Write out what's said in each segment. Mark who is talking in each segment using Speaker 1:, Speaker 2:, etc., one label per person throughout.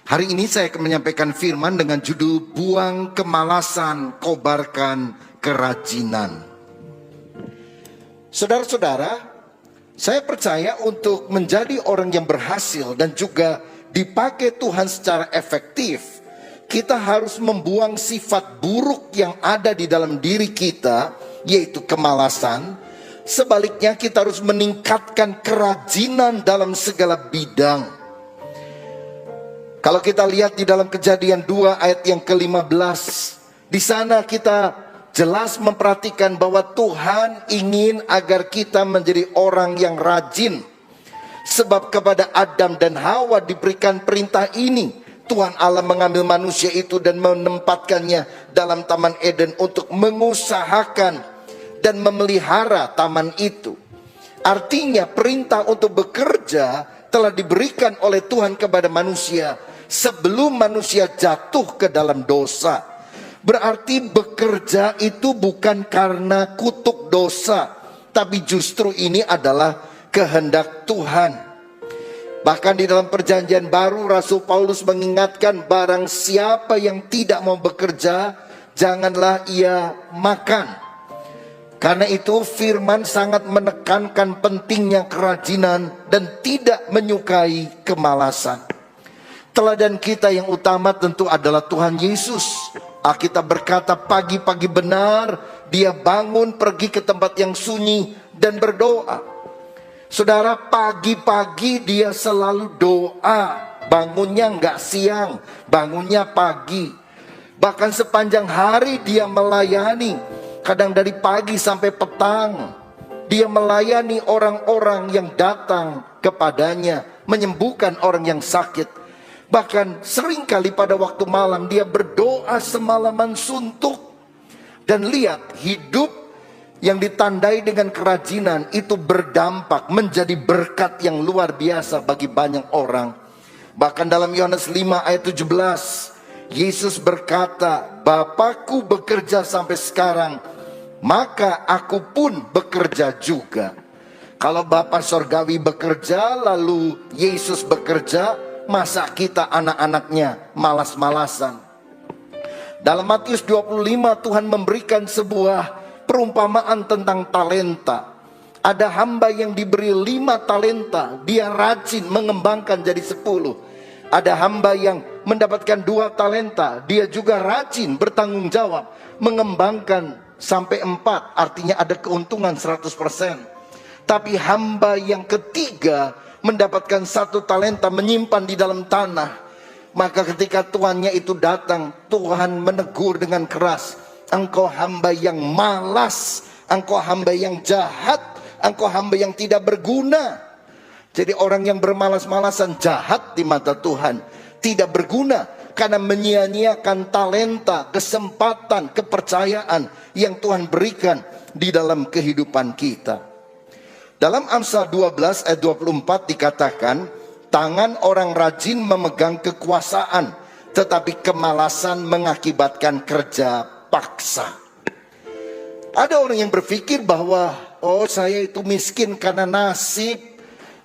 Speaker 1: Hari ini saya akan menyampaikan firman dengan judul Buang Kemalasan, Kobarkan Kerajinan. Saudara-saudara, saya percaya untuk menjadi orang yang berhasil dan juga dipakai Tuhan secara efektif, kita harus membuang sifat buruk yang ada di dalam diri kita, yaitu kemalasan. Sebaliknya kita harus meningkatkan kerajinan dalam segala bidang. Kalau kita lihat di dalam Kejadian 2 ayat yang ke-15, di sana kita jelas memperhatikan bahwa Tuhan ingin agar kita menjadi orang yang rajin. Sebab kepada Adam dan Hawa diberikan perintah ini. Tuhan Allah mengambil manusia itu dan menempatkannya dalam Taman Eden untuk mengusahakan dan memelihara taman itu. Artinya perintah untuk bekerja telah diberikan oleh Tuhan kepada manusia sebelum manusia jatuh ke dalam dosa. Berarti bekerja itu bukan karena kutuk dosa, tapi justru ini adalah kehendak Tuhan. Bahkan di dalam Perjanjian Baru Rasul Paulus mengingatkan, barang siapa yang tidak mau bekerja, janganlah ia makan. Karena itu firman sangat menekankan pentingnya kerajinan dan tidak menyukai kemalasan. Teladan kita yang utama tentu adalah Tuhan Yesus. Alkitab berkata pagi-pagi benar dia bangun pergi ke tempat yang sunyi dan berdoa. Saudara, pagi-pagi dia selalu doa. Bangunnya nggak siang, bangunnya pagi. Bahkan sepanjang hari dia melayani. Kadang dari pagi sampai petang dia melayani orang-orang yang datang kepadanya, menyembuhkan orang yang sakit. Bahkan seringkali pada waktu malam dia berdoa semalaman suntuk. Dan lihat, hidup yang ditandai dengan kerajinan itu berdampak menjadi berkat yang luar biasa bagi banyak orang. Bahkan dalam Yohanes 5 ayat 17, Yesus berkata, Bapakku bekerja sampai sekarang, maka aku pun bekerja juga. Kalau Bapa Sorgawi bekerja, lalu Yesus bekerja, masa kita anak-anaknya malas-malasan? Dalam Matius 25 Tuhan memberikan sebuah perumpamaan tentang talenta. Ada hamba yang diberi 5 talenta, dia rajin mengembangkan jadi 10. Ada hamba yang mendapatkan 2 talenta, dia juga rajin bertanggung jawab mengembangkan sampai 4, artinya ada keuntungan 100%. Tapi hamba yang ketiga mendapatkan 1 talenta, menyimpan di dalam tanah. Maka ketika tuannya itu datang, Tuhan menegur dengan keras, engkau hamba yang malas, engkau hamba yang jahat, engkau hamba yang tidak berguna. Jadi orang yang bermalas-malasan jahat di mata Tuhan, tidak berguna karena menyia-nyiakan talenta, kesempatan, kepercayaan yang Tuhan berikan di dalam kehidupan kita. Dalam Amsal 12 ayat 24 dikatakan, tangan orang rajin memegang kekuasaan, tetapi kemalasan mengakibatkan kerja paksa. Ada orang yang berpikir bahwa, oh saya itu miskin karena nasib.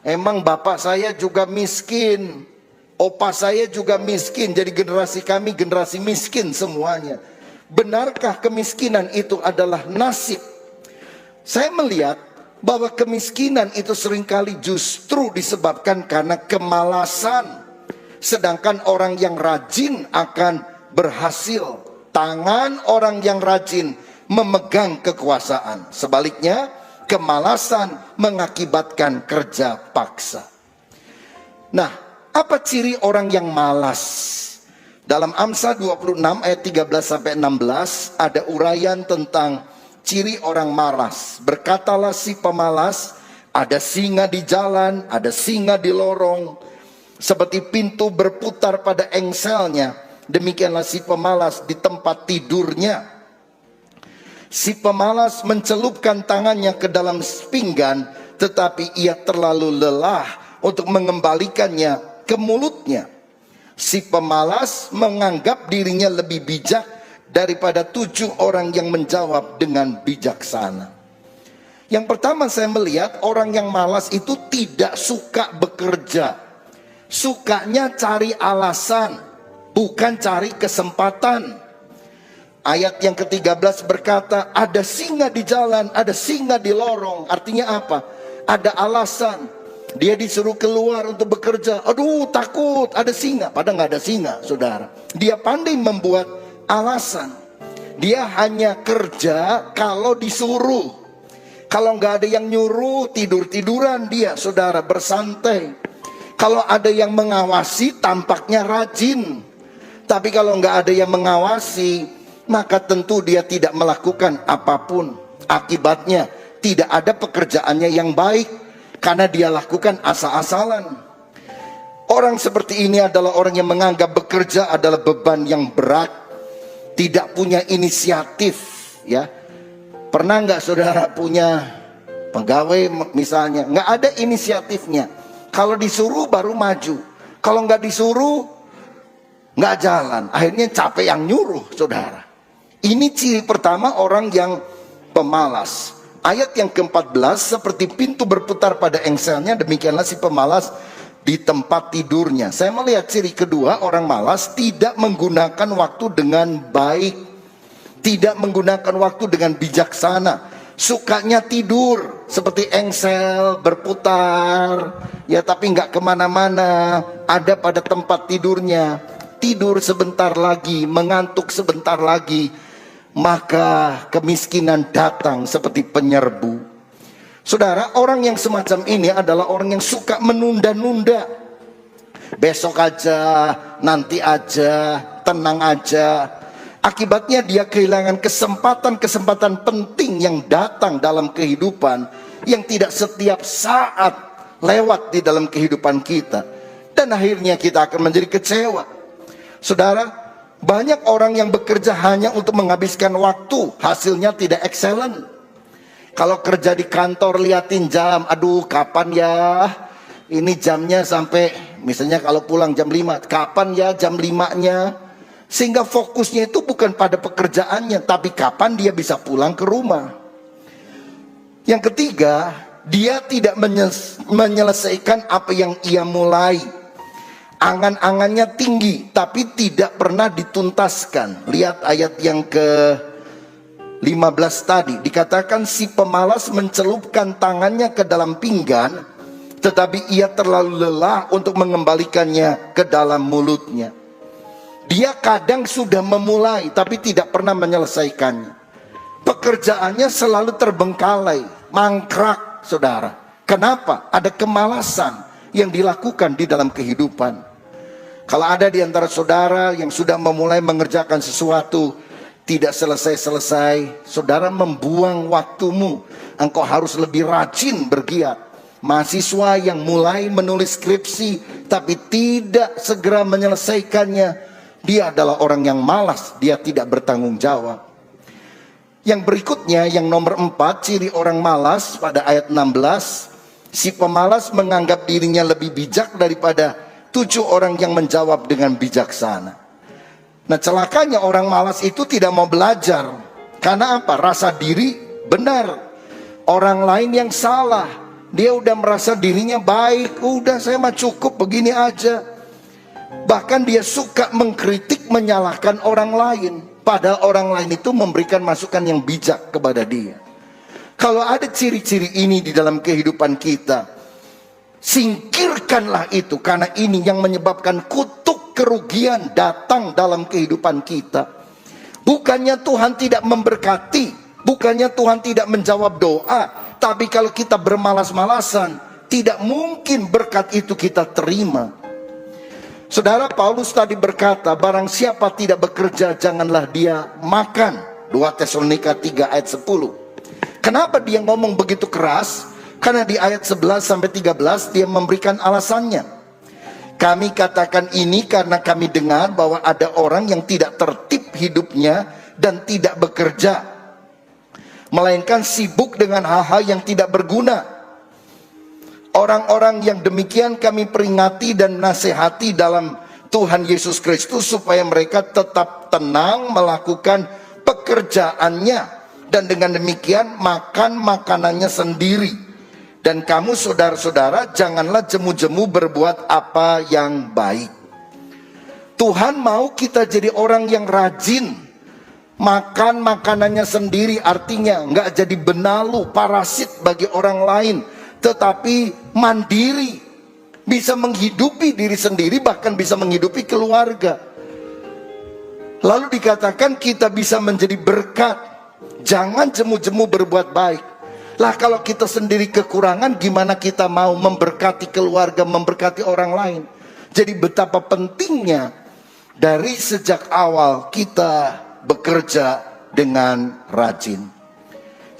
Speaker 1: Emang bapak saya juga miskin, opa saya juga miskin, jadi generasi kami generasi miskin semuanya. Benarkah kemiskinan itu adalah nasib? Saya melihat bahwa kemiskinan itu seringkali justru disebabkan karena kemalasan. Sedangkan orang yang rajin akan berhasil. Tangan orang yang rajin memegang kekuasaan. Sebaliknya, kemalasan mengakibatkan kerja paksa. Nah, apa ciri orang yang malas? Dalam Amsal 26 ayat 13-16 ada uraian tentang ciri orang malas. Berkatalah si pemalas, ada singa di jalan, ada singa di lorong, seperti pintu berputar pada engselnya, demikianlah si pemalas di tempat tidurnya. Si pemalas mencelupkan tangannya ke dalam pinggan, tetapi ia terlalu lelah untuk mengembalikannya ke mulutnya. Si pemalas menganggap dirinya lebih bijak daripada 7 orang yang menjawab dengan bijaksana. Yang pertama saya melihat orang yang malas itu tidak suka bekerja. Sukanya cari alasan, bukan cari kesempatan. Ayat yang ke-13 berkata, ada singa di jalan, ada singa di lorong. Artinya apa? Ada alasan. Dia disuruh keluar untuk bekerja. Aduh, takut ada singa. Padahal nggak ada singa, saudara. Dia pandai membuat alasan. Dia hanya kerja kalau disuruh. Kalau nggak ada yang nyuruh, tidur-tiduran dia, saudara, bersantai. Kalau ada yang mengawasi, tampaknya rajin. Tapi kalau nggak ada yang mengawasi, maka tentu dia tidak melakukan apapun. Akibatnya tidak ada pekerjaannya yang baik, karena dia lakukan asal-asalan. Orang seperti ini adalah orang yang menganggap bekerja adalah beban yang berat, tidak punya inisiatif. Ya, pernah nggak saudara punya pegawai misalnya, nggak ada inisiatifnya. Kalau disuruh baru maju, kalau nggak disuruh nggak jalan. Akhirnya capek yang nyuruh, saudara. Ini ciri pertama orang yang pemalas. Ayat yang ke-14, seperti pintu berputar pada engselnya, demikianlah si pemalas di tempat tidurnya. Saya melihat ciri kedua, orang malas tidak menggunakan waktu dengan baik, tidak menggunakan waktu dengan bijaksana. Sukanya tidur, seperti engsel berputar, ya, tapi nggak kemana-mana, ada pada tempat tidurnya. Tidur sebentar lagi, mengantuk sebentar lagi, maka kemiskinan datang seperti penyerbu. Saudara, orang yang semacam ini adalah orang yang suka menunda-nunda. Besok aja, nanti aja, tenang aja. Akibatnya dia kehilangan kesempatan-kesempatan penting yang datang dalam kehidupan, yang tidak setiap saat lewat di dalam kehidupan kita. Dan akhirnya kita akan menjadi kecewa. Saudara, banyak orang yang bekerja hanya untuk menghabiskan waktu, hasilnya tidak excellent. Kalau kerja di kantor liatin jam, aduh kapan ya ini jamnya sampai, misalnya kalau pulang jam 5, kapan ya jam 5-nya. Sehingga fokusnya itu bukan pada pekerjaannya, tapi kapan dia bisa pulang ke rumah. Yang ketiga, dia tidak menyelesaikan apa yang ia mulai. Angan-angannya tinggi, tapi tidak pernah dituntaskan. Lihat ayat yang ke-15 tadi. Dikatakan si pemalas mencelupkan tangannya ke dalam pinggan, tetapi ia terlalu lelah untuk mengembalikannya ke dalam mulutnya. Dia kadang sudah memulai, tapi tidak pernah menyelesaikannya. Pekerjaannya selalu terbengkalai, mangkrak, saudara. Kenapa? Ada kemalasan yang dilakukan di dalam kehidupan. Kalau ada di antara saudara yang sudah memulai mengerjakan sesuatu, tidak selesai-selesai, saudara membuang waktumu. Engkau harus lebih rajin bergiat. Mahasiswa yang mulai menulis skripsi, tapi tidak segera menyelesaikannya, dia adalah orang yang malas, dia tidak bertanggung jawab. Yang berikutnya, yang nomor 4, ciri orang malas pada ayat 16. Si pemalas menganggap dirinya lebih bijak daripada 7 orang yang menjawab dengan bijaksana. Nah, celakanya orang malas itu tidak mau belajar. Karena apa? Rasa diri benar, orang lain yang salah. Dia udah merasa dirinya baik, udah saya mah cukup begini aja. Bahkan dia suka mengkritik, menyalahkan orang lain, padahal orang lain itu memberikan masukan yang bijak kepada dia. Kalau ada ciri-ciri ini di dalam kehidupan kita, singkirkanlah itu, karena ini yang menyebabkan kutuk kerugian datang dalam kehidupan kita. Bukannya Tuhan tidak memberkati, bukannya Tuhan tidak menjawab doa, tapi kalau kita bermalas-malasan, tidak mungkin berkat itu kita terima. Saudara, Paulus tadi berkata, barang siapa tidak bekerja, janganlah dia makan. 2 Tesalonika 3 ayat 10. Kenapa dia ngomong begitu keras? Karena di ayat 11 sampai 13 dia memberikan alasannya. Kami katakan ini karena kami dengar bahwa ada orang yang tidak tertib hidupnya dan tidak bekerja, melainkan sibuk dengan hal-hal yang tidak berguna. Orang-orang yang demikian kami peringati dan nasihati dalam Tuhan Yesus Kristus, supaya mereka tetap tenang melakukan pekerjaannya, dan dengan demikian makan makanannya sendiri, Dan kamu saudara-saudara, janganlah jemu-jemu berbuat apa yang baik. Tuhan mau kita jadi orang yang rajin, makan makanannya sendiri, artinya nggak jadi benalu, parasit bagi orang lain, tetapi mandiri, bisa menghidupi diri sendiri, bahkan bisa menghidupi keluarga. Lalu dikatakan kita bisa menjadi berkat. Jangan jemu-jemu berbuat baik. Lah kalau kita sendiri kekurangan, gimana kita mau memberkati keluarga, memberkati orang lain? Jadi betapa pentingnya dari sejak awal kita bekerja dengan rajin.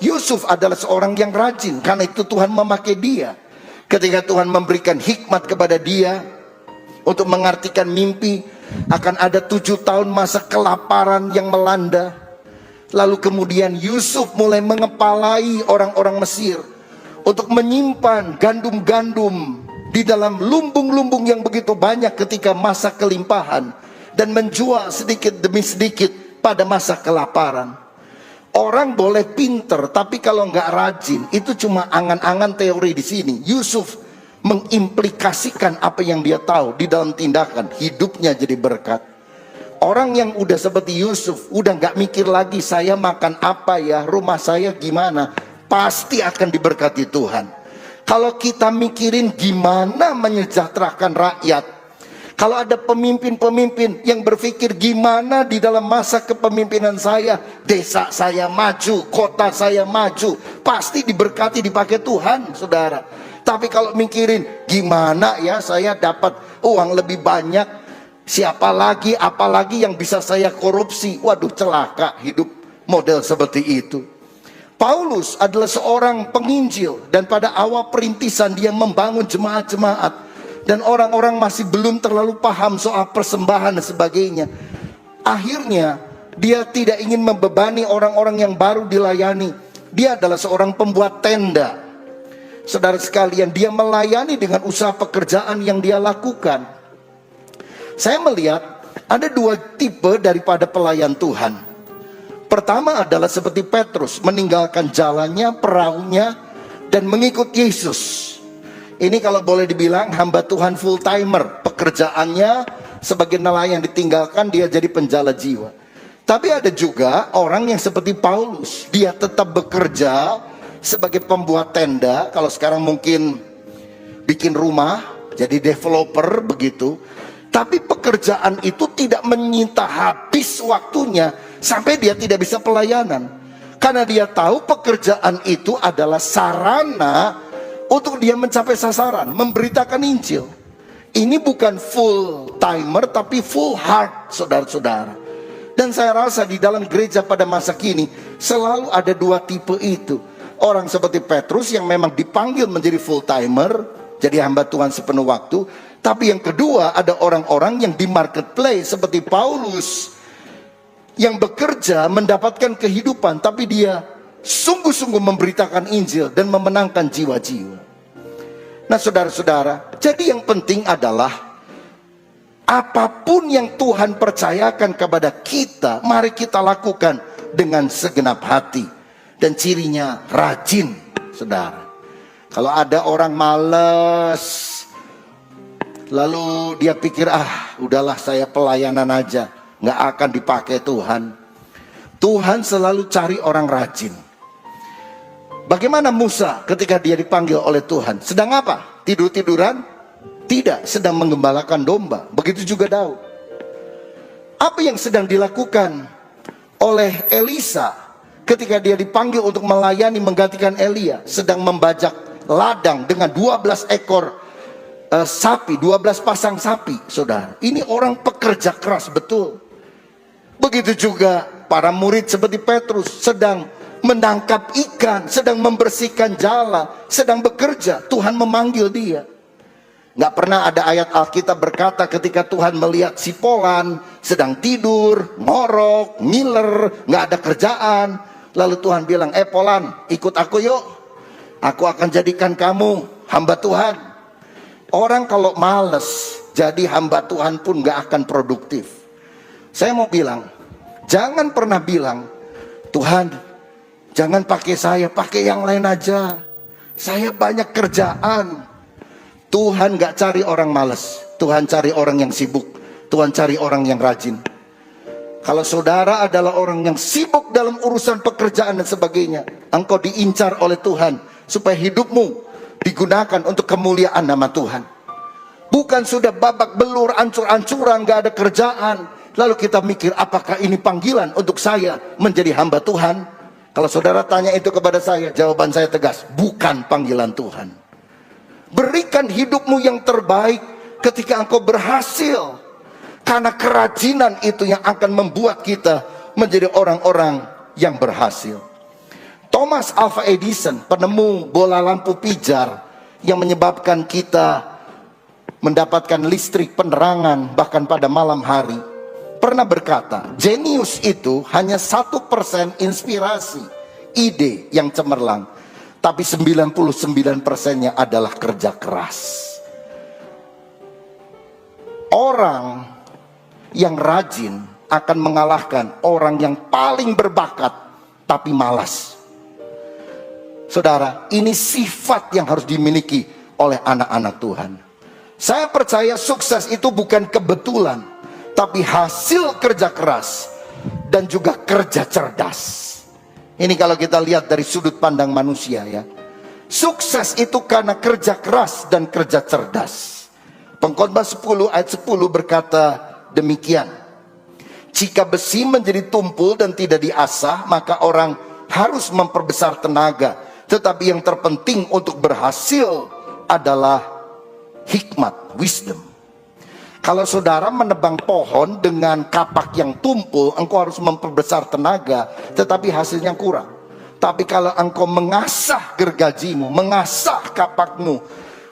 Speaker 1: Yusuf adalah seorang yang rajin, karena itu Tuhan memakai dia. Ketika Tuhan memberikan hikmat kepada dia untuk mengartikan mimpi, akan ada 7 tahun masa kelaparan yang melanda. Lalu kemudian Yusuf mulai mengepalai orang-orang Mesir untuk menyimpan gandum-gandum di dalam lumbung-lumbung yang begitu banyak ketika masa kelimpahan, dan menjual sedikit demi sedikit pada masa kelaparan. Orang boleh pinter, tapi kalau nggak rajin, itu cuma angan-angan teori di sini. Yusuf mengimplikasikan apa yang dia tahu di dalam tindakan, hidupnya jadi berkat. Orang yang udah seperti Yusuf, udah nggak mikir lagi saya makan apa ya, rumah saya gimana, pasti akan diberkati Tuhan. Kalau kita mikirin gimana menyejahterakan rakyat, kalau ada pemimpin-pemimpin yang berpikir gimana di dalam masa kepemimpinan saya, desa saya maju, kota saya maju, pasti diberkati, dipakai Tuhan, saudara. Tapi kalau mikirin gimana ya saya dapat uang lebih banyak, siapa lagi, apalagi yang bisa saya korupsi, waduh celaka hidup model seperti itu. Paulus adalah seorang penginjil, dan pada awal perintisan dia membangun jemaat-jemaat, dan orang-orang masih belum terlalu paham soal persembahan dan sebagainya. Akhirnya dia tidak ingin membebani orang-orang yang baru dilayani. Dia adalah seorang pembuat tenda. Saudara sekalian, dia melayani dengan usaha pekerjaan yang dia lakukan. Saya melihat ada 2 tipe daripada pelayan Tuhan. Pertama adalah seperti Petrus, meninggalkan jalannya, perahunya, dan mengikut Yesus. Ini kalau boleh dibilang hamba Tuhan full timer. Pekerjaannya sebagai nelayan ditinggalkan, dia jadi penjala jiwa. Tapi ada juga orang yang seperti Paulus, dia tetap bekerja sebagai pembuat tenda. Kalau sekarang mungkin bikin rumah, jadi developer begitu. Tapi pekerjaan itu tidak menyita habis waktunya sampai dia tidak bisa pelayanan. Karena dia tahu pekerjaan itu adalah sarana untuk dia mencapai sasaran, memberitakan Injil. Ini bukan full timer tapi full heart, saudara-saudara. Dan saya rasa di dalam gereja pada masa kini selalu ada 2 tipe itu. Orang seperti Petrus yang memang dipanggil menjadi full timer, jadi hamba Tuhan sepenuh waktu. Tapi yang kedua, ada orang-orang yang di marketplace seperti Paulus, yang bekerja mendapatkan kehidupan, tapi dia sungguh-sungguh memberitakan Injil dan memenangkan jiwa-jiwa. Nah saudara-saudara, jadi yang penting adalah apapun yang Tuhan percayakan kepada kita, mari kita lakukan dengan segenap hati. Dan cirinya rajin, saudara. Kalau ada orang malas, lalu dia pikir, udahlah saya pelayanan aja, nggak akan dipakai Tuhan. Tuhan selalu cari orang rajin. Bagaimana Musa ketika dia dipanggil oleh Tuhan? Sedang apa? Tidur-tiduran? Tidak, sedang menggembalakan domba. Begitu juga Daud. Apa yang sedang dilakukan oleh Elisa ketika dia dipanggil untuk melayani menggantikan Elia? Sedang membajak ladang dengan 12 ekor sapi, 12 pasang sapi, saudara. Ini orang pekerja keras betul. Begitu juga para murid seperti Petrus, sedang menangkap ikan, sedang membersihkan jala, sedang bekerja. Tuhan memanggil dia. Gak pernah ada ayat Alkitab berkata ketika Tuhan melihat si Polan sedang tidur, ngorok, ngiler, gak ada kerjaan, lalu Tuhan bilang, Polan, ikut aku yuk, aku akan jadikan kamu hamba Tuhan. Orang kalau males jadi hamba Tuhan pun gak akan produktif. Saya mau bilang, jangan pernah bilang, Tuhan jangan pakai saya, pakai yang lain aja. Saya banyak kerjaan. Tuhan gak cari orang malas. Tuhan cari orang yang sibuk. Tuhan cari orang yang rajin. Kalau saudara adalah orang yang sibuk dalam urusan pekerjaan dan sebagainya, engkau diincar oleh Tuhan supaya hidupmu digunakan untuk kemuliaan nama Tuhan. Bukan sudah babak belur, ancur-ancuran, gak ada kerjaan, lalu kita mikir apakah ini panggilan untuk saya menjadi hamba Tuhan. Kalau saudara tanya itu kepada saya, jawaban saya tegas, bukan panggilan Tuhan. Berikan hidupmu yang terbaik ketika engkau berhasil. Karena kerajinan itu yang akan membuat kita menjadi orang-orang yang berhasil. Thomas Alva Edison, penemu bola lampu pijar yang menyebabkan kita mendapatkan listrik, penerangan bahkan pada malam hari, pernah berkata, jenius itu hanya 1% inspirasi, ide yang cemerlang, tapi 99%-nya adalah kerja keras. Orang yang rajin akan mengalahkan orang yang paling berbakat tapi malas. Saudara, ini sifat yang harus dimiliki oleh anak-anak Tuhan. Saya percaya sukses itu bukan kebetulan, tapi hasil kerja keras dan juga kerja cerdas. Ini kalau kita lihat dari sudut pandang manusia ya. Sukses itu karena kerja keras dan kerja cerdas. Pengkhotbah 10 ayat 10 berkata demikian. Jika besi menjadi tumpul dan tidak diasah, maka orang harus memperbesar tenaga. Tetapi yang terpenting untuk berhasil adalah hikmat, wisdom. Kalau saudara menebang pohon dengan kapak yang tumpul, engkau harus memperbesar tenaga, tetapi hasilnya kurang. Tapi kalau engkau mengasah gergajimu, mengasah kapakmu,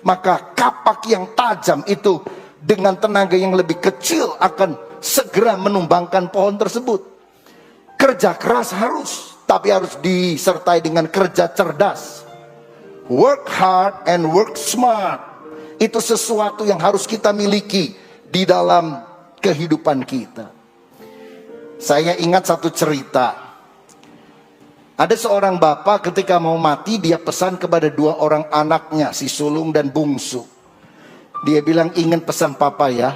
Speaker 1: maka kapak yang tajam itu dengan tenaga yang lebih kecil akan segera menumbangkan pohon tersebut. Kerja keras harus, tapi harus disertai dengan kerja cerdas. Work hard and work smart. Itu sesuatu yang harus kita miliki di dalam kehidupan kita. Saya ingat satu cerita. Ada seorang bapak ketika mau mati, dia pesan kepada 2 orang anaknya, si sulung dan bungsu. Dia bilang, ingin pesan papa ya,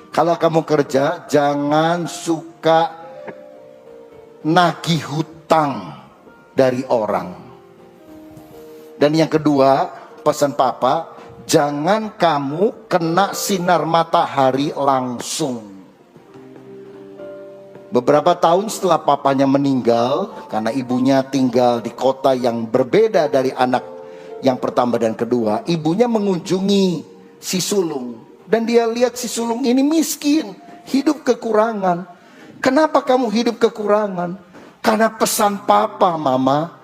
Speaker 1: kalau kamu kerja jangan suka nagih hutang dari orang. Dan yang kedua, pesan papa, jangan kamu kena sinar matahari langsung. Beberapa tahun setelah papanya meninggal, karena ibunya tinggal di kota yang berbeda dari anak yang pertama dan kedua, ibunya mengunjungi si sulung. Dan dia lihat si sulung ini miskin, hidup kekurangan. Kenapa kamu hidup kekurangan? Karena pesan papa, mama.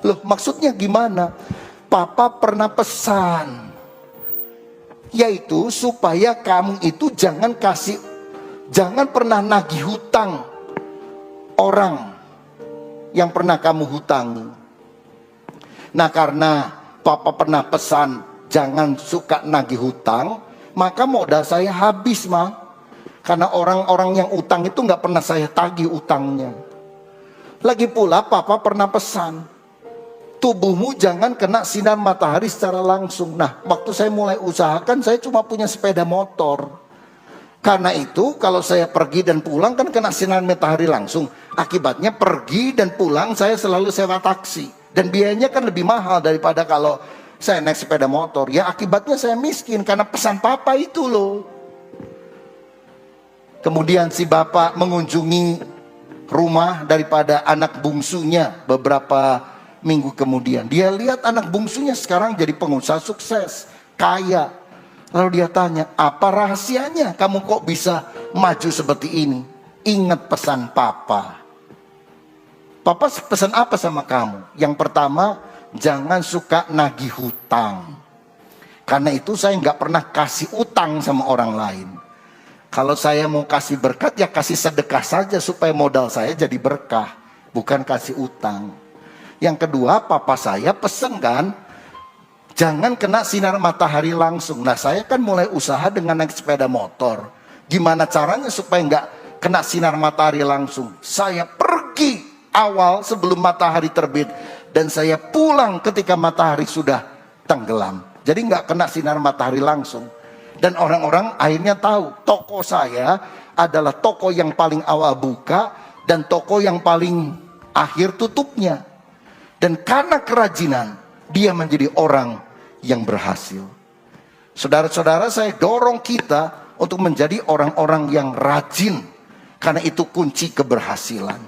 Speaker 1: Loh, maksudnya gimana? Papa pernah pesan, yaitu supaya kamu itu jangan pernah nagih hutang orang yang pernah kamu hutangi. Nah, karena papa pernah pesan jangan suka nagih hutang, maka modal saya habis, ma. Karena orang-orang yang utang itu nggak pernah saya tagih utangnya. Lagi pula papa pernah pesan, tubuhmu jangan kena sinar matahari secara langsung. Nah, waktu saya mulai usahakan, saya cuma punya sepeda motor. Karena itu kalau saya pergi dan pulang kan kena sinar matahari langsung. Akibatnya pergi dan pulang saya selalu sewa taksi. Dan biayanya kan lebih mahal daripada kalau saya naik sepeda motor. Ya akibatnya saya miskin karena pesan papa itu loh. Kemudian si bapak mengunjungi rumah daripada anak bungsunya beberapa minggu kemudian. Dia lihat anak bungsunya sekarang jadi pengusaha sukses, kaya. Lalu dia tanya, apa rahasianya kamu kok bisa maju seperti ini? Ingat pesan papa. Papa pesan apa sama kamu? Yang pertama, jangan suka nagih hutang. Karena itu saya nggak pernah kasih utang sama orang lain. Kalau saya mau kasih berkat, ya kasih sedekah saja supaya modal saya jadi berkah. Bukan kasih utang. Yang kedua, papa saya pesen kan, jangan kena sinar matahari langsung. Nah, saya kan mulai usaha dengan naik sepeda motor. Gimana caranya supaya nggak kena sinar matahari langsung? Saya pergi awal sebelum matahari terbit dan saya pulang ketika matahari sudah tenggelam. Jadi nggak kena sinar matahari langsung. Dan orang-orang akhirnya tahu toko saya adalah toko yang paling awal buka dan toko yang paling akhir tutupnya. Dan karena kerajinan, dia menjadi orang yang berhasil. Saudara-saudara, saya dorong kita untuk menjadi orang-orang yang rajin, karena itu kunci keberhasilan.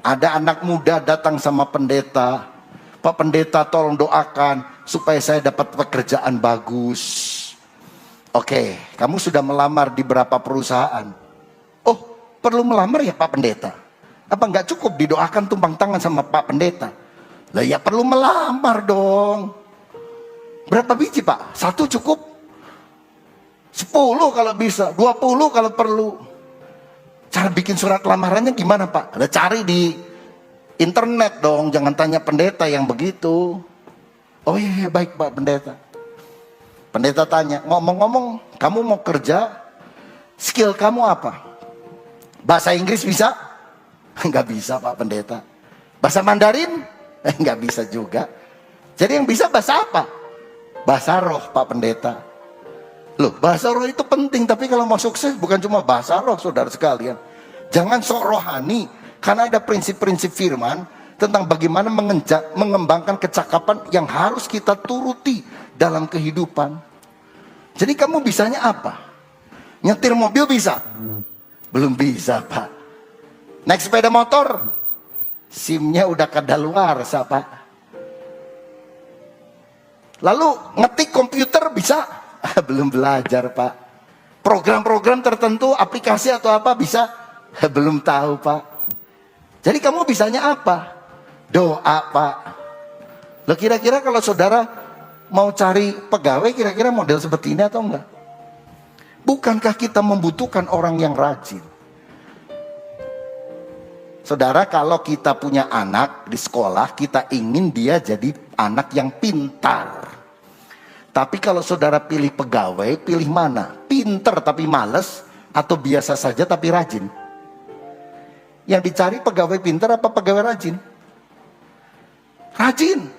Speaker 1: Ada anak muda datang sama pendeta, Pak Pendeta tolong doakan supaya saya dapat pekerjaan bagus. Oke, kamu sudah melamar di berapa perusahaan? Oh, perlu melamar ya Pak Pendeta? Apa nggak cukup didoakan tumpang tangan sama Pak Pendeta? Lah ya perlu melamar dong. Berapa biji Pak? 1 cukup? 10 kalau bisa, 20 kalau perlu. Cara bikin surat lamarannya gimana Pak? Ada cari di internet dong, jangan tanya pendeta yang begitu. Oh iya baik Pak Pendeta. Pendeta tanya, ngomong-ngomong kamu mau kerja, skill kamu apa? Bahasa Inggris bisa? Enggak bisa Pak Pendeta. Bahasa Mandarin? Enggak bisa juga. Jadi yang bisa bahasa apa? Bahasa roh Pak Pendeta. Loh, bahasa roh itu penting, tapi kalau mau sukses bukan cuma bahasa roh saudara sekalian. Jangan sok rohani, karena ada prinsip-prinsip firman tentang bagaimana mengembangkan kecakapan yang harus kita turuti dalam kehidupan. Jadi kamu bisanya apa? Nyetir mobil bisa? Belum bisa Pak. Naik sepeda motor? SIM-nya udah kadaluarsa Pak. Lalu ngetik komputer bisa? Belum belajar Pak. Program-program tertentu, aplikasi atau apa bisa? Belum tahu Pak. Jadi kamu bisanya apa? Doa Pak. Loh kira-kira kalau saudara mau cari pegawai kira-kira model seperti ini atau enggak? Bukankah kita membutuhkan orang yang rajin? Saudara, kalau kita punya anak di sekolah, kita ingin dia jadi anak yang pintar. Tapi kalau saudara pilih pegawai, pilih mana? Pintar tapi males atau biasa saja tapi rajin? Yang dicari pegawai pintar apa pegawai rajin? Rajin.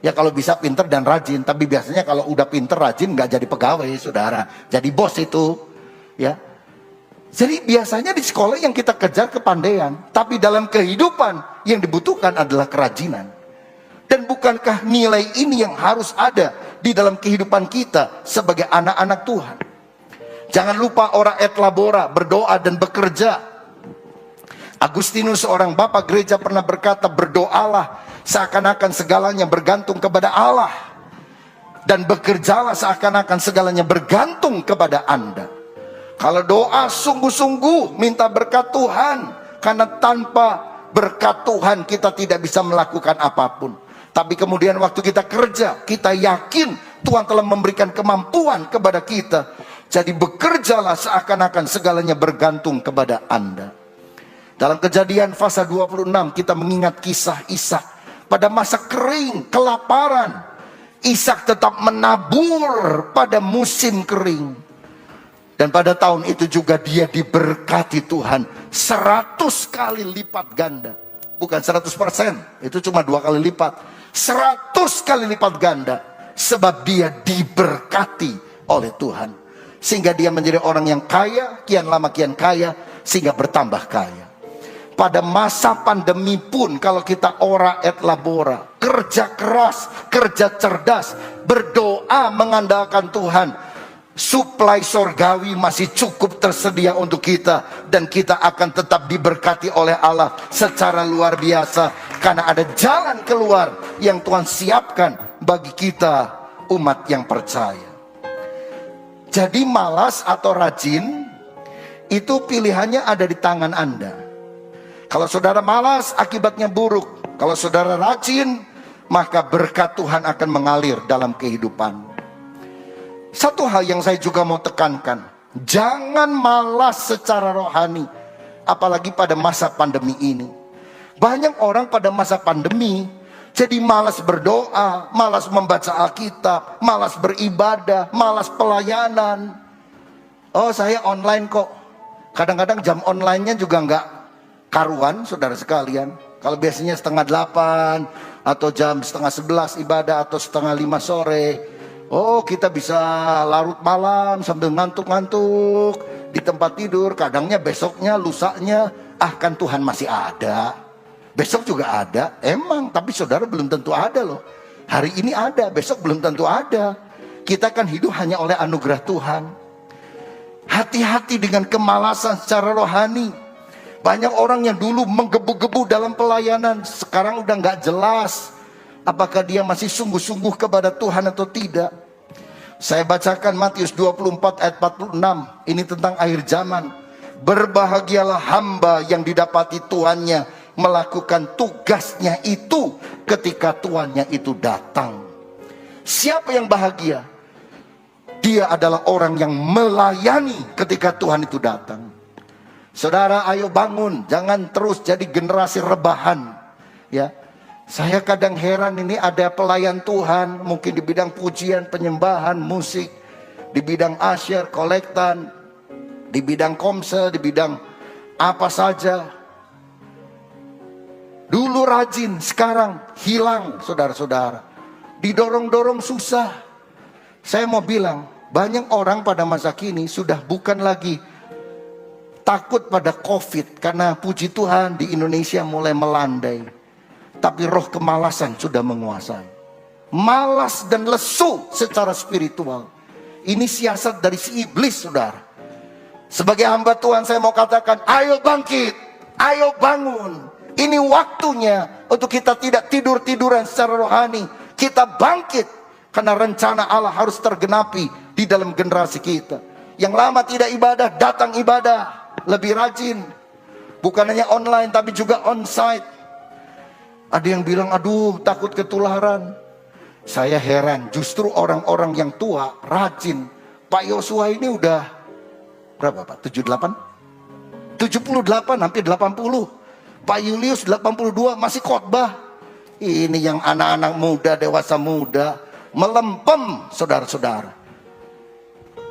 Speaker 1: Ya kalau bisa pintar dan rajin. Tapi biasanya kalau udah pintar rajin nggak jadi pegawai saudara. Jadi bos itu. Ya. Jadi biasanya di sekolah yang kita kejar kepandaian. Tapi dalam kehidupan yang dibutuhkan adalah kerajinan. Dan bukankah nilai ini yang harus ada di dalam kehidupan kita sebagai anak-anak Tuhan? Jangan lupa ora et labora, berdoa dan bekerja. Agustinus seorang bapak gereja pernah berkata, berdoalah seakan-akan segalanya bergantung kepada Allah, dan bekerjalah seakan-akan segalanya bergantung kepada Anda. Kalau doa sungguh-sungguh minta berkat Tuhan, karena tanpa berkat Tuhan kita tidak bisa melakukan apapun. Tapi kemudian waktu kita kerja, kita yakin Tuhan telah memberikan kemampuan kepada kita. Jadi bekerjalah seakan-akan segalanya bergantung kepada Anda. Dalam Kejadian pasal 26 kita mengingat kisah Ishak. Pada masa kering, kelaparan, Ishak tetap menabur pada musim kering. Dan pada tahun itu juga dia diberkati Tuhan 100 kali lipat ganda. Bukan 100%, itu cuma 2 kali lipat. 100 kali lipat ganda. Sebab dia diberkati oleh Tuhan. Sehingga dia menjadi orang yang kaya, kian lama kian kaya, sehingga bertambah kaya. Pada masa pandemi pun kalau kita ora et labora, kerja keras, kerja cerdas, berdoa mengandalkan Tuhan, suplai sorgawi masih cukup tersedia untuk kita. Dan kita akan tetap diberkati oleh Allah secara luar biasa. Karena ada jalan keluar yang Tuhan siapkan bagi kita umat yang percaya. Jadi malas atau rajin itu pilihannya ada di tangan Anda. Kalau saudara malas, akibatnya buruk. Kalau saudara rajin, maka berkat Tuhan akan mengalir dalam kehidupan. Satu hal yang saya juga mau tekankan, jangan malas secara rohani, apalagi pada masa pandemi ini. Banyak orang pada masa pandemi jadi malas berdoa, malas membaca Alkitab, malas beribadah, malas pelayanan. Oh, saya online kok. Kadang-kadang jam online-nya juga enggak karuan, saudara sekalian. Kalau biasanya setengah 8 atau jam setengah 11 ibadah atau setengah 5 sore. Oh, kita bisa larut malam sambil ngantuk-ngantuk di tempat tidur. Kadangnya besoknya, lusanya, kan Tuhan masih ada. Besok juga ada. Emang, tapi saudara belum tentu ada loh. Hari ini ada, besok belum tentu ada. Kita kan hidup hanya oleh anugerah Tuhan. Hati-hati dengan kemalasan secara rohani. Banyak orang yang dulu menggebu-gebu dalam pelayanan, sekarang udah gak jelas apakah dia masih sungguh-sungguh kepada Tuhan atau tidak. Saya bacakan Matius 24 ayat 46. Ini tentang akhir zaman. Berbahagialah hamba yang didapati tuannya melakukan tugasnya itu ketika tuannya itu datang. Siapa yang bahagia? Dia adalah orang yang melayani ketika Tuhan itu datang. Saudara, ayo bangun, jangan terus jadi generasi rebahan. Ya, saya kadang heran, ini ada pelayan Tuhan, mungkin di bidang pujian, penyembahan, musik, di bidang asyir, kolektan, di bidang komsel, di bidang apa saja. Dulu rajin, sekarang hilang, saudara-saudara. Didorong-dorong susah. Saya mau bilang, banyak orang pada masa kini sudah bukan lagi takut pada COVID, karena puji Tuhan di Indonesia mulai melandai. Tapi roh kemalasan sudah menguasai. Malas dan lesu secara spiritual. Ini siasat dari si iblis, saudara. Sebagai hamba Tuhan saya mau katakan, ayo bangkit, ayo bangun. Ini waktunya untuk kita tidak tidur-tiduran secara rohani. Kita bangkit, karena rencana Allah harus tergenapi di dalam generasi kita. Yang lama tidak ibadah, datang ibadah. Lebih rajin. Bukan hanya online tapi juga onsite. Ada yang bilang, aduh takut ketularan. Saya heran, justru orang-orang yang tua rajin. Pak Yosua ini udah berapa Pak? 78? 78 hampir 80. Pak Julius 82 masih khotbah. Ini yang anak-anak muda, dewasa muda melempem, saudara-saudara.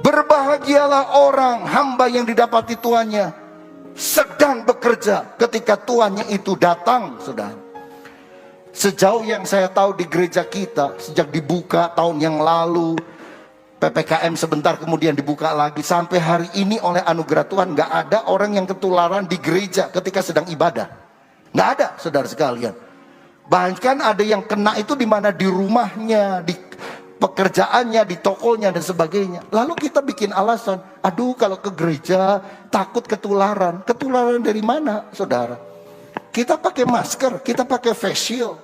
Speaker 1: Berbahagialah orang hamba yang didapati tuannya sedang bekerja ketika tuannya itu datang, saudara. Sejauh yang saya tahu di gereja kita, sejak dibuka tahun yang lalu, PPKM sebentar kemudian dibuka lagi, sampai hari ini oleh anugerah Tuhan gak ada orang yang ketularan di gereja ketika sedang ibadah. Gak ada, saudara sekalian. Bahkan ada yang kena itu di mana, di rumahnya, di pekerjaannya, di tokonya dan sebagainya. Lalu kita bikin alasan, aduh kalau ke gereja takut ketularan. Ketularan dari mana, saudara? Kita pakai masker, kita pakai face shield.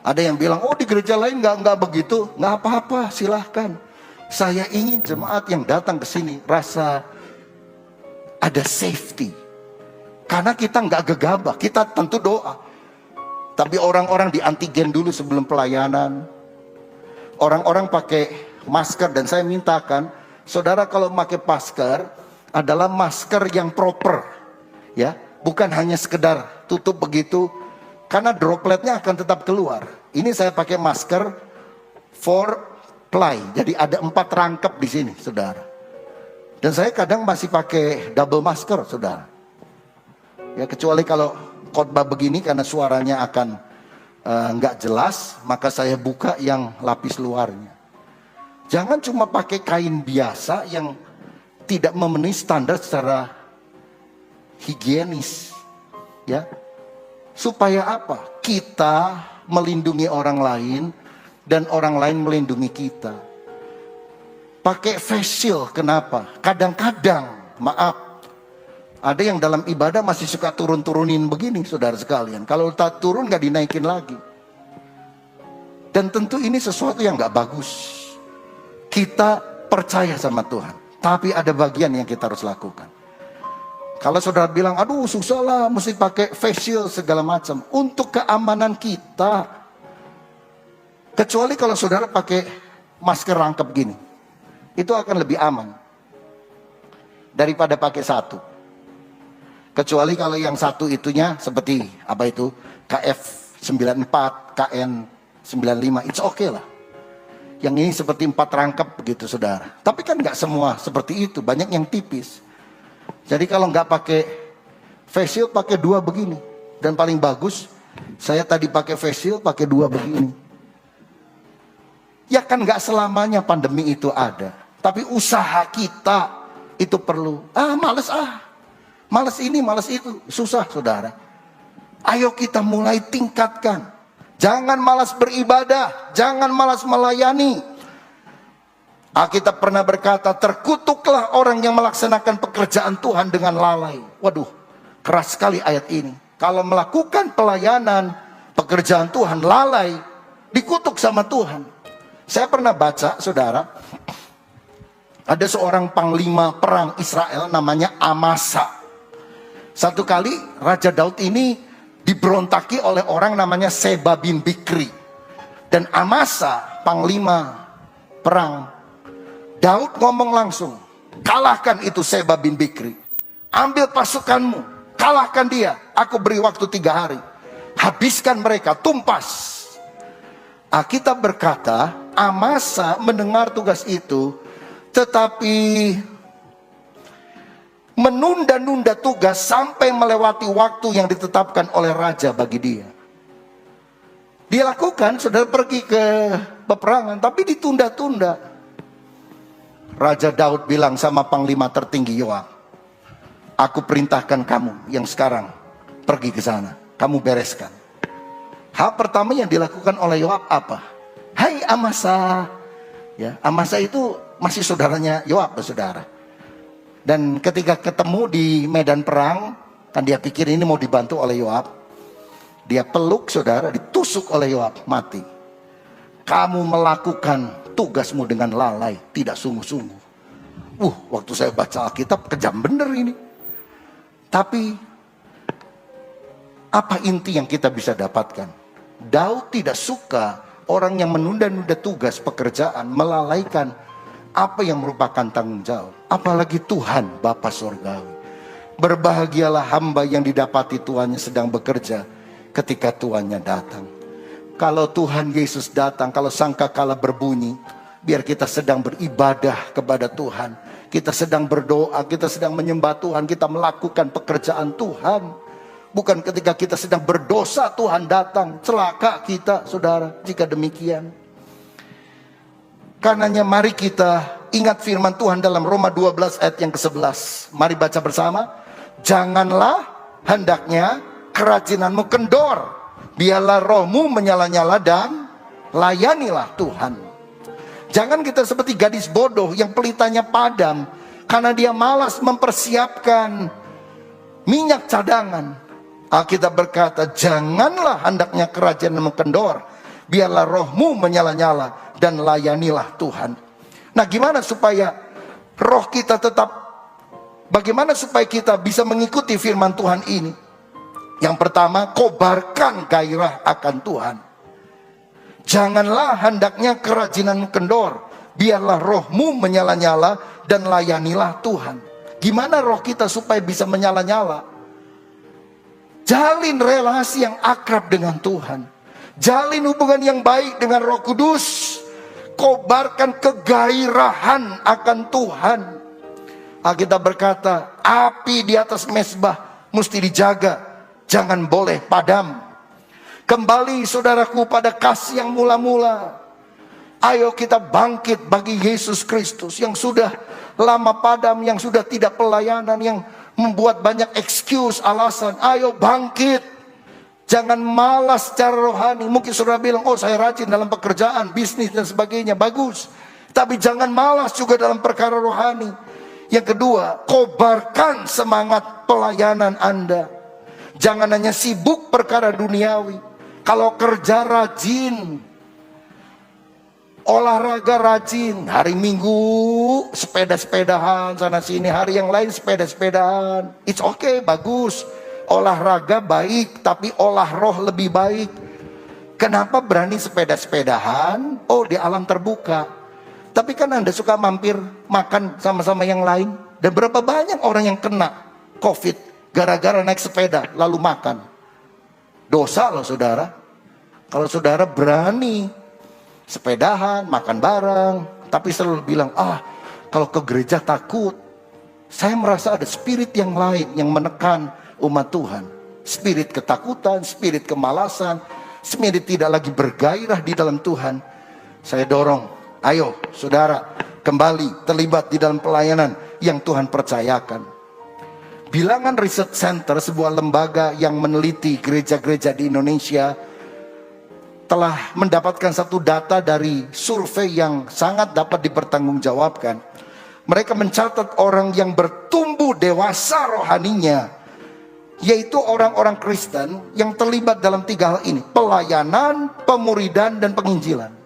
Speaker 1: Ada yang bilang, oh di gereja lain nggak begitu. Nggak apa-apa, silahkan. Saya ingin jemaat yang datang ke sini rasa ada safety. Karena kita nggak gegabah, kita tentu doa. Tapi orang-orang di antigen dulu sebelum pelayanan. Orang-orang pakai masker, dan saya mintakan saudara kalau pakai masker adalah masker yang proper, ya, bukan hanya sekedar tutup begitu, karena dropletnya akan tetap keluar. Ini saya pakai masker 4 ply, jadi ada 4 rangkap di sini, saudara. Dan saya kadang masih pakai double masker, saudara. Ya, kecuali kalau khotbah begini karena suaranya akan nggak jelas, maka saya buka yang lapis luarnya. Jangan cuma pakai kain biasa yang tidak memenuhi standar secara higienis, ya. Supaya apa? Kita melindungi orang lain dan orang lain melindungi kita. Pakai face shield, kenapa? Kadang-kadang, maaf, ada yang dalam ibadah masih suka turun-turunin begini, saudara sekalian. Kalau tak turun gak dinaikin lagi. Dan tentu ini sesuatu yang gak bagus. Kita percaya sama Tuhan, tapi ada bagian yang kita harus lakukan. Kalau saudara bilang, aduh susah lah, mesti pakai face shield segala macam. Untuk keamanan kita. Kecuali kalau saudara pakai masker rangkap gini. Itu akan lebih aman daripada pakai satu. Kecuali kalau yang satu itunya seperti apa itu, KF94, KN95, it's okay lah. Yang ini seperti 4 rangkap begitu, saudara. Tapi kan nggak semua seperti itu, banyak yang tipis. Jadi kalau nggak pakai face shield, pakai 2 begini. dan paling bagus. Saya tadi pakai face shield, pakai 2 begini. Ya kan gak selamanya pandemi itu ada. Tapi usaha kita itu perlu. Males ini, males itu. Susah saudara. Ayo kita mulai tingkatkan. Jangan malas beribadah, jangan malas melayani. Alkitab pernah berkata, terkutuklah orang yang melaksanakan pekerjaan Tuhan dengan lalai. Waduh, keras sekali ayat ini. Kalau melakukan pelayanan, pekerjaan Tuhan lalai, dikutuk sama Tuhan. Saya pernah baca, saudara, ada seorang panglima perang Israel namanya Amasa. Satu kali Raja Daud ini diberontaki oleh orang namanya Seba bin Bikri. Dan Amasa, panglima perang, Daud ngomong langsung, kalahkan itu Seba bin Bikri. Ambil pasukanmu, kalahkan dia. Aku beri waktu 3 hari. Habiskan mereka, tumpas. Alkitab berkata, Amasa mendengar tugas itu, tetapi menunda-nunda tugas sampai melewati waktu yang ditetapkan oleh raja bagi dia. Dia lakukan, saudara, pergi ke peperangan, tapi ditunda-tunda. Raja Daud bilang sama panglima tertinggi Yoab, aku perintahkan kamu yang sekarang pergi ke sana, kamu bereskan. Hal pertama yang dilakukan oleh Yoab apa? Hai Amasa. Ya, Amasa itu masih saudaranya Yoab, saudara. Dan ketika ketemu di medan perang, kan dia pikir ini mau dibantu oleh Yoab. Dia peluk, saudara, ditusuk oleh Yoab, mati. Kamu melakukan tugasmu dengan lalai, tidak sungguh-sungguh. Waktu saya baca Alkitab, kejam bener ini. Tapi, apa inti yang kita bisa dapatkan? Daud tidak suka orang yang menunda-nunda tugas pekerjaan, melalaikan apa yang merupakan tanggung jawab. Apalagi Tuhan Bapa Surgawi. Berbahagialah hamba yang didapati Tuhannya sedang bekerja ketika Tuhannya datang. Kalau Tuhan Yesus datang, kalau sangkakala berbunyi, biar kita sedang beribadah kepada Tuhan. Kita sedang berdoa, kita sedang menyembah Tuhan, kita melakukan pekerjaan Tuhan. Bukan ketika kita sedang berdosa Tuhan datang. Celaka kita, saudara, jika demikian. Karenanya mari kita ingat firman Tuhan dalam Roma 12 ayat yang ke-11. Mari baca bersama. Janganlah hendaknya kerajinanmu kendor. Biarlah rohmu menyala-nyala dan layanilah Tuhan. Jangan kita seperti gadis bodoh yang pelitanya padam karena dia malas mempersiapkan minyak cadangan. Alkitab berkata, janganlah hendaknya kerajaanmu kendor. Biarlah rohmu menyala-nyala dan layanilah Tuhan. Nah, gimana supaya roh kita tetap, bagaimana supaya kita bisa mengikuti firman Tuhan ini? Yang pertama, kobarkan gairah akan Tuhan. Janganlah hendaknya kerajinanmu kendor. Biarlah rohmu menyala-nyala dan layanilah Tuhan. Gimana roh kita supaya bisa menyala-nyala? Jalin relasi yang akrab dengan Tuhan. Jalin hubungan yang baik dengan Roh Kudus. Kobarkan kegairahan akan Tuhan. Alkitab berkata, api di atas mezbah mesti dijaga, jangan boleh padam. Kembali saudaraku pada kasih yang mula-mula. Ayo kita bangkit bagi Yesus Kristus yang sudah lama padam, yang sudah tidak pelayanan, yang membuat banyak excuse, alasan. Ayo bangkit. Jangan malas secara rohani. Mungkin saudara bilang, oh saya rajin dalam pekerjaan, bisnis dan sebagainya. Bagus. Tapi jangan malas juga dalam perkara rohani. Yang kedua, kobarkan semangat pelayanan Anda. Jangan hanya sibuk perkara duniawi. Kalau kerja rajin, olahraga rajin. Hari Minggu sepeda-sepedahan sana sini. Hari yang lain sepeda-sepedahan. It's okay, bagus. Olahraga baik, tapi olah roh lebih baik. Kenapa berani sepeda-sepedahan? Oh, di alam terbuka. Tapi kan Anda suka mampir makan sama-sama yang lain. Dan berapa banyak orang yang kena COVID gara-gara naik sepeda lalu makan. Dosa loh saudara. Kalau saudara berani sepedahan, makan bareng, tapi selalu bilang, kalau ke gereja takut. Saya merasa ada spirit yang lain yang menekan umat Tuhan. spirit ketakutan, spirit kemalasan, spirit tidak lagi bergairah di dalam Tuhan. Saya dorong, ayo saudara kembali terlibat di dalam pelayanan yang Tuhan percayakan. Bilangan Research Center, sebuah lembaga yang meneliti gereja-gereja di Indonesia, telah mendapatkan satu data dari survei yang sangat dapat dipertanggungjawabkan. Mereka mencatat orang yang bertumbuh dewasa rohaninya, yaitu orang-orang Kristen yang terlibat dalam 3 hal ini: pelayanan, pemuridan, dan penginjilan.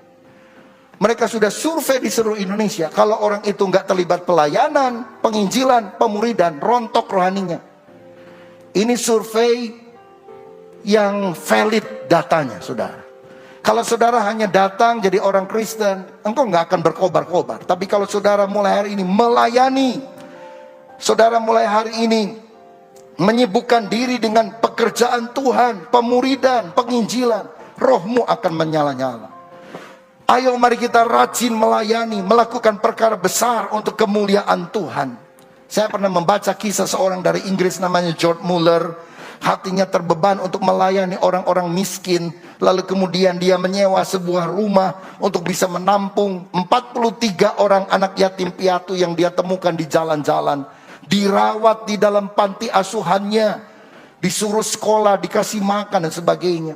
Speaker 1: Mereka sudah survei di seluruh Indonesia. Kalau orang itu nggak terlibat pelayanan, penginjilan, pemuridan, rontok rohaninya. Ini survei yang valid datanya, saudara. Kalau saudara hanya datang jadi orang Kristen, engkau nggak akan berkobar-kobar. Tapi kalau saudara mulai hari ini melayani, saudara mulai hari ini menyibukkan diri dengan pekerjaan Tuhan, pemuridan, penginjilan, rohmu akan menyala-nyala. Ayo mari kita rajin melayani, melakukan perkara besar untuk kemuliaan Tuhan. Saya pernah membaca kisah seorang dari Inggris namanya George Muller. Hatinya terbeban untuk melayani orang-orang miskin. Lalu kemudian dia menyewa sebuah rumah untuk bisa menampung 43 orang anak yatim piatu yang dia temukan di jalan-jalan. Dirawat di dalam panti asuhannya, disuruh sekolah, dikasih makan dan sebagainya.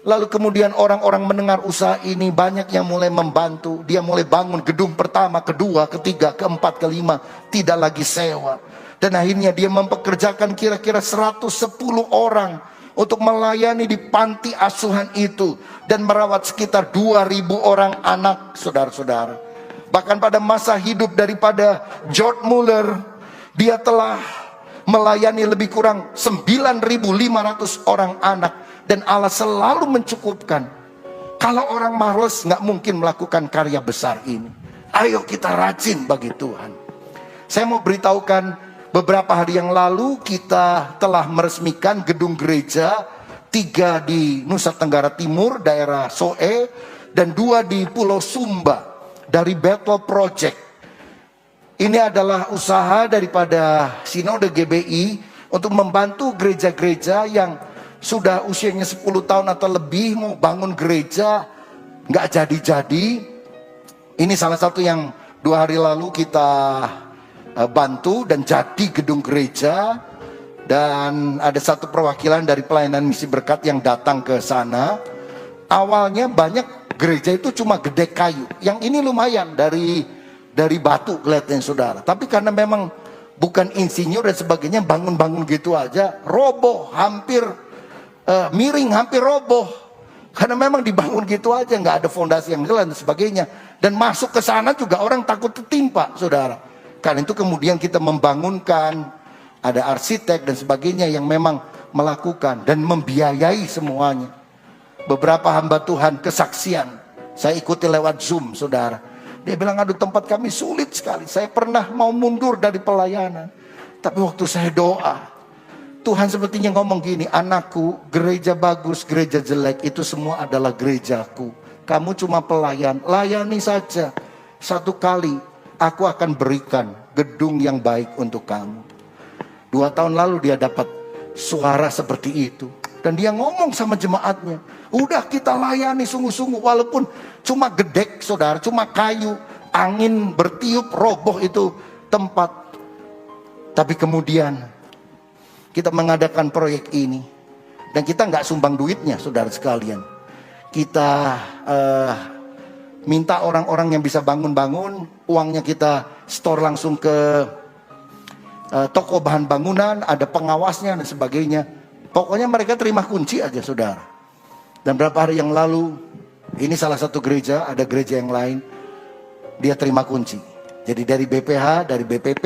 Speaker 1: Lalu kemudian orang-orang mendengar usaha ini, banyak yang mulai membantu. Dia mulai bangun gedung pertama, kedua, ketiga, keempat, kelima, tidak lagi sewa. Dan akhirnya dia mempekerjakan kira-kira 110 orang untuk melayani di panti asuhan itu, dan merawat sekitar 2.000 orang anak, saudara-saudara. Bahkan pada masa hidup daripada George Muller, dia telah melayani lebih kurang 9.500 orang anak. Dan Allah selalu mencukupkan. Kalau orang malas nggak mungkin melakukan karya besar ini. Ayo kita rajin bagi Tuhan. Saya mau beritahukan, beberapa hari yang lalu kita telah meresmikan gedung gereja 3 di Nusa Tenggara Timur, daerah Soe, dan 2 di Pulau Sumba dari Bethel Project. Ini adalah usaha daripada Sinode GBI untuk membantu gereja-gereja yang sudah usianya 10 tahun atau lebih mau bangun gereja, nggak jadi-jadi. Ini salah satu yang 2 hari lalu kita bantu dan jadi gedung gereja. Dan ada satu perwakilan dari pelayanan misi berkat yang datang ke sana. Awalnya banyak gereja itu cuma gede kayu, yang ini lumayan dari batu kelihatannya, saudara. Tapi karena memang bukan insinyur dan sebagainya, bangun-bangun gitu aja roboh, hampir miring, hampir roboh. Karena memang dibangun gitu aja, nggak ada fondasi yang jelas dan sebagainya. Dan masuk ke sana juga orang takut tertimpa, saudara. Karena itu kemudian kita membangunkan, ada arsitek dan sebagainya yang memang melakukan dan membiayai semuanya. Beberapa hamba Tuhan kesaksian, saya ikuti lewat Zoom, saudara. Dia bilang, aduh tempat kami sulit sekali. Saya pernah mau mundur dari pelayanan. Tapi waktu saya doa, Tuhan sepertinya ngomong gini, anakku, gereja bagus, gereja jelek, itu semua adalah gerejaku. Kamu cuma pelayan, layani saja. 1 kali aku akan berikan gedung yang baik untuk kamu. 2 tahun lalu dia dapat suara seperti itu. Dan dia ngomong sama jemaatnya, udah kita layani sungguh-sungguh, walaupun cuma gedek, saudara, cuma kayu, angin bertiup, roboh itu tempat. Tapi kemudian kita mengadakan proyek ini, dan kita nggak sumbang duitnya, saudara sekalian. Kita minta orang-orang yang bisa bangun-bangun, uangnya kita store langsung ke toko bahan bangunan, ada pengawasnya dan sebagainya. Pokoknya mereka terima kunci aja, saudara. Dan beberapa hari yang lalu, ini salah satu gereja, ada gereja yang lain, dia terima kunci. Jadi dari BPH, dari BPP,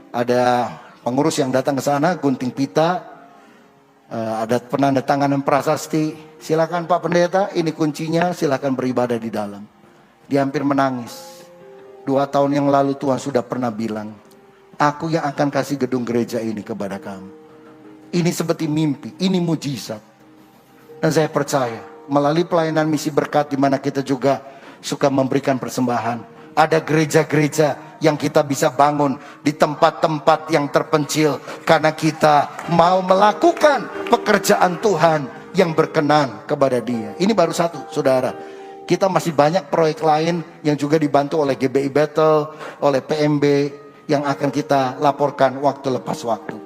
Speaker 1: ada pengurus yang datang ke sana, gunting pita, ada penandatanganan prasasti. Silakan Pak Pendeta, ini kuncinya, silakan beribadah di dalam. Dia hampir menangis. 2 tahun yang lalu Tuhan sudah pernah bilang, aku yang akan kasih gedung gereja ini kepada kamu. Ini seperti mimpi, ini mujizat. Dan saya percaya, melalui pelayanan misi berkat di mana kita juga suka memberikan persembahan, ada gereja-gereja yang kita bisa bangun di tempat-tempat yang terpencil, karena kita mau melakukan pekerjaan Tuhan yang berkenan kepada Dia. Ini baru satu, saudara. Kita masih banyak proyek lain yang juga dibantu oleh GBI Battle, oleh PMB, yang akan kita laporkan waktu lepas waktu.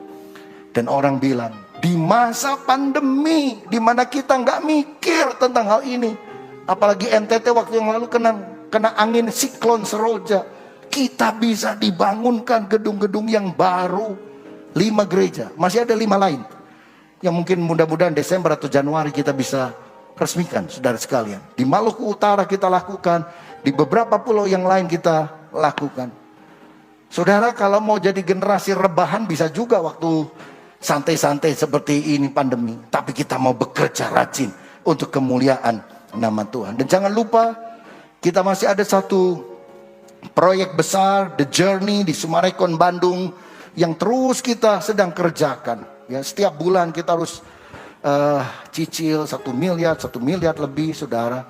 Speaker 1: Dan orang bilang, di masa pandemi, di mana kita nggak mikir tentang hal ini, apalagi NTT waktu yang lalu kena angin siklon Seroja, kita bisa dibangunkan gedung-gedung yang baru, 5 gereja, masih ada 5 lain, yang mungkin mudah-mudahan Desember atau Januari kita bisa resmikan, saudara sekalian. Di Maluku Utara kita lakukan, di beberapa pulau yang lain kita lakukan. Saudara, kalau mau jadi generasi rebahan bisa juga waktu santai-santai seperti ini pandemi. Tapi kita mau bekerja rajin untuk kemuliaan nama Tuhan. Dan jangan lupa, kita masih ada satu proyek besar, The Journey di Sumarekon, Bandung, yang terus kita sedang kerjakan. Ya, setiap bulan kita harus cicil 1 miliar lebih, saudara.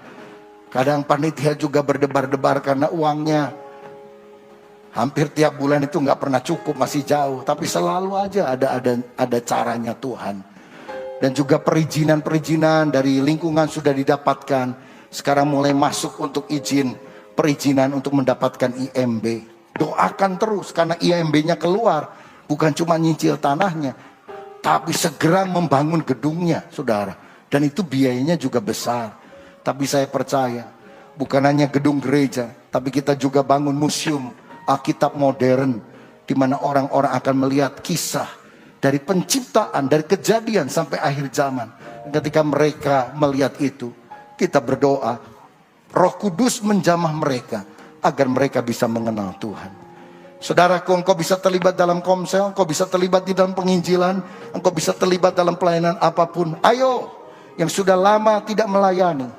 Speaker 1: Kadang panitia juga berdebar-debar karena uangnya hampir tiap bulan itu nggak pernah cukup, masih jauh. Tapi selalu aja ada caranya Tuhan. Dan juga perizinan dari lingkungan sudah didapatkan. Sekarang mulai masuk untuk perizinan untuk mendapatkan IMB. Doakan terus, karena IMB-nya keluar, bukan cuma nyicil tanahnya, tapi segera membangun gedungnya, saudara. Dan itu biayanya juga besar. Tapi saya percaya, bukan hanya gedung gereja, tapi kita juga bangun museum Alkitab modern, di mana orang-orang akan melihat kisah dari penciptaan, dari kejadian sampai akhir zaman. Ketika mereka melihat itu, kita berdoa, Roh Kudus menjamah mereka agar mereka bisa mengenal Tuhan. Saudaraku, engkau bisa terlibat dalam komsel, engkau bisa terlibat di dalam penginjilan, engkau bisa terlibat dalam pelayanan apapun. Ayo, yang sudah lama tidak melayani,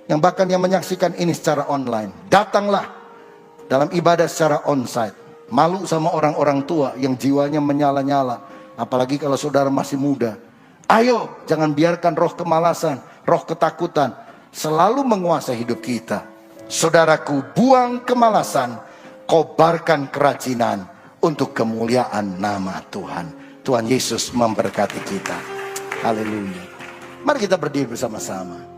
Speaker 1: yang bahkan yang menyaksikan ini secara online, datanglah dalam ibadah secara onsite. Malu sama orang-orang tua yang jiwanya menyala-nyala, apalagi kalau saudara masih muda. Ayo, jangan biarkan roh kemalasan, roh ketakutan selalu menguasai hidup kita. Saudaraku, buang kemalasan, kobarkan kerajinan untuk kemuliaan nama Tuhan. Tuhan Yesus memberkati kita. Haleluya. Mari kita berdiri bersama-sama.